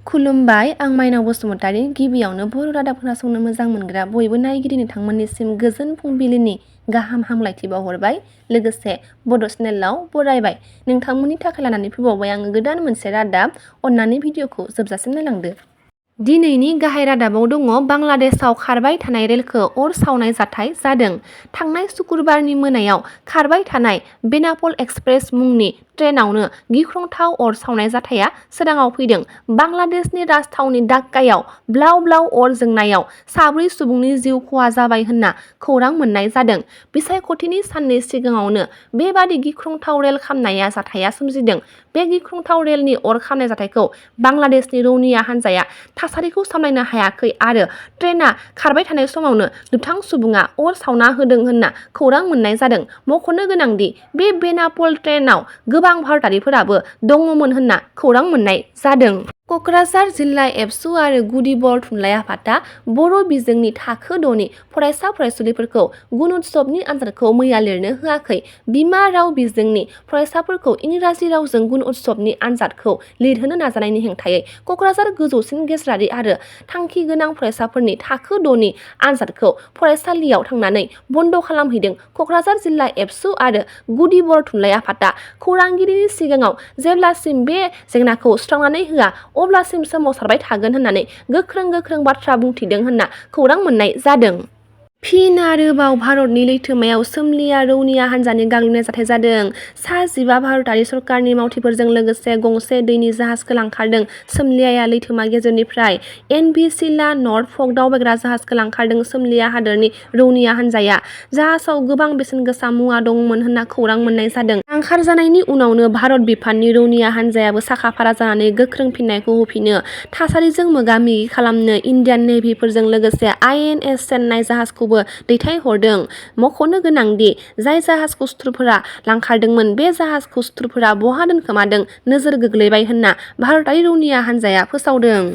खुलुमबाय आं माइनाव बसुमतारी गिबियावनो बर' रादाब खोनासंनो मोजां मोनग्रा बयबो नायगिरि नोंथांमोननिसिम गोजोन फुंबिलिनि गाहाम हामलायथि बावहरबाय लोगोसे बड' चेनेलाव बरायबाय नोंथांमोननि थाखाय लानानै फैबावबाय आङो गोदान मोनसे रादाब अन्नानै भिडिअखौ जोबजासिम नायलांदो। दिनैनि गाहाय रादाबाव दङ बांलादेशआव खारबाय थानाय रेलखौ अर सावनाय जाथाय जादों। थांनाय सुक्रुबारनि मोनायाव खारबाय थानाय बेनापल एक्सप्रेस मुंनि ट्रेनावनो गिख्रंथाव अर सावनाय जाथाया सोराङाव फैदों। बांलादेशनि राजथावनि ढाकायाव ब्लाव ब्लाव अर जोंनायाव 4 सुबुंनि जिउ खहा जाबाय होनना खौरां मोननाय जादों। बिसायख'थिनि साननै सिगाङावनो बेबादि गिख्रंथाव रेल खामनाया जाथाया सोमजिदों। बे गिख्रंथाव रेलनि अर खामनाय जाथायखौ बांलादेशनि रौनिया हान्जाया थासारिखौ सामलायनो हायाखै आरो ट्रेना खारबाय थानाय समावनो दुथां सुबुङा अर सावना होदों होनना खौरां मोननाय जादों। मख'नो गोनांदि बे बेनापल ट्रेनाव गोबां भारतारिफोराबो दङमोन होनना खौरां मोननाय जादों। क'क्राझार जिल्ला एबसु आरो गुदि बर' थुनलाइ आफादा बर' बिजोंनि थाखो 6नि फरायसा फरायसुलिफोरखौ गुणउत्सबनि आनजादखौ मैया लिरनो होआखै। बिमा राव बिजोंनि फरायसाफोरखौ इंराजि रावजों गुणउत्सबनि आनजादखौ लिरहोनो नाजानायनि हेंथायै क'क्राझार गोजौसिन गेजेरारि आरो थांखि गोनां फरायसाफोरनि थाखो 6नि आनजादखौ फरायसालियाव थांनानै बन्द' खालामहैदों। क'क्राझार जिल्ला एबसु आरो गुदि बर' थुनलाइ आफादा खौरांगिरिनि सिगाङाव जेब्लासिम बे जेंनाखौ सुस्रांनानै होआ अब्लासिम सोमावसारबाय थागोन होननानै गोख्रों बाथ्रा बुंथिदों होनना खौरां मोननाय जादों। फिन आरोबाव भारतनि लैथोमायाव सोमलिया रौनिया हान्जानि गाग्लोबनाय जाथाय जादों। सा 15 भारतारि सरकारनि मावथिफोरजों लोगोसे गंसे दैनि जाहाजखौ लांखारदों। सोमलियाया लैथोमा गेजेरनिफ्राय एनभि सिला नर्थफर्क दावबायग्रा जाहाजखौ लांखारदों। सोमलिया हादोरनि रौनिया हान्जाया जाहाजाव गोबां बेसेन गोसा मुवा दंमोन होनना खौरां मोननाय जादों। लांखारजानायनि उनावनो भारत बिफाननि रौनिया हान्जायाबो साखाफारा जानानै गोख्रों फिननायखौ होफिनो थासारिजों मोगा-मोगि खालामनो इन्डियान नेभिफोरजों लोगोसे INS चेन्नाइ जाहाजखौबो दैथायहरदों। मख'नो गोनांदि जाय जाहाजखौ सुथुरफोरा लांखारदोंमोन बे जाहाजखौ सुथुरफोरा बहा दोनखोमादों नोजोर गोग्लैबाय होनना भारतारि रौनिया हान्जाया फोसावदों।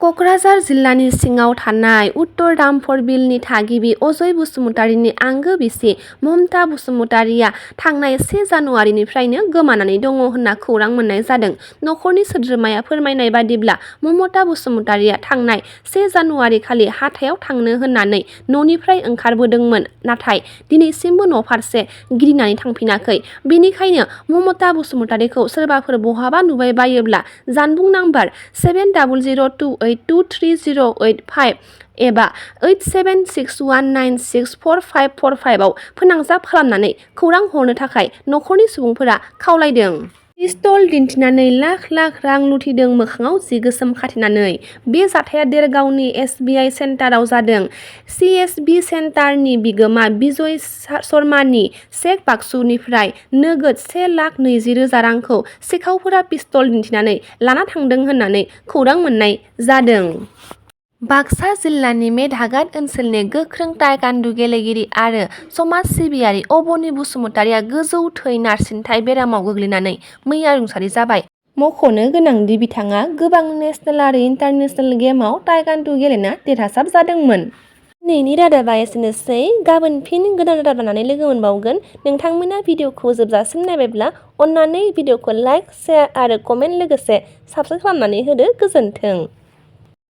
क'क्राझार जिल्लानि सिङाव थानाय उत्तर दामफर बिलनि थागिबि अजय बसुमतारीनि आंगो बिसि ममता बसुमतारीया थांनाय 1 जानुवारिनिफ्रायनो गोमानानै दङ होनना खौरां मोननाय जादों। नखरनि सोद्रोमाया फोरमायनाय बादिब्ला ममता बसुमतारीया थांनाय 1 जानुवारि खालि हाथायाव थांनो होननानै न'निफ्राय ओंखारबोदोंमोन नाथाय दिनैसिमबो न'फारसे गिदिंनानै थांफिनाखै। बेनिखायनो ममता बसुमतारीखौ सोरबाफोर बहाबा नुबाय बायोब्ला जानबुं नाम्बार 7002823085 एबा 8761964545 आव फोनांजाब खालामनानै खौरां हरनो थाखाय नखरनि सुबुंफोरा खावलायदों। पिस्तल दिन्थिनानै लाख रां लुथिदों मोखाङाव जि गोसोम खाथेनानै। बे जाथाया देरगावनि SBI सेन्टाराव जादों। CSB सेन्टारनि बिगोमा बिजय शर्मानि चेक बाक्सुनिफ्राय नोगोद 1,20,000 रांखौ सिखावफोरा पिस्तल दिन्थिनानै लाना थांदों होननानै खौरां मोननाय जादों। बाक्सा जिल्लानि मेधाघाट ओनसोलनि गोख्रों ताइक्वान्डु गेलेगिरि आरो समाज सिबियारि अबनि बसुमतारीया गोजौ थै नारसिनथाय बेरामाव गोग्लैनानै मैया रुंसारि जाबाय। मख'नो गोनांदि बिथाङा गोबां नेसनेल आरो इन्टारनेसनेल गेमआव ताइक्वान्डु गेलेना देरहासार जादोंमोन। दिनैनि रादाबा एसेनोसै गाबोन फिन गोदान रादाब लानानै लोगो मोनबावगोन। नोंथांमोना भिडिअखौ जोबजासिम नायबायब्ला अन्नानै भिडिअखौ लाइक, शेयार आरो कमेन्ट लोगोसे साबस्क्राइब खालामनानै होदो। गोजोन्थों।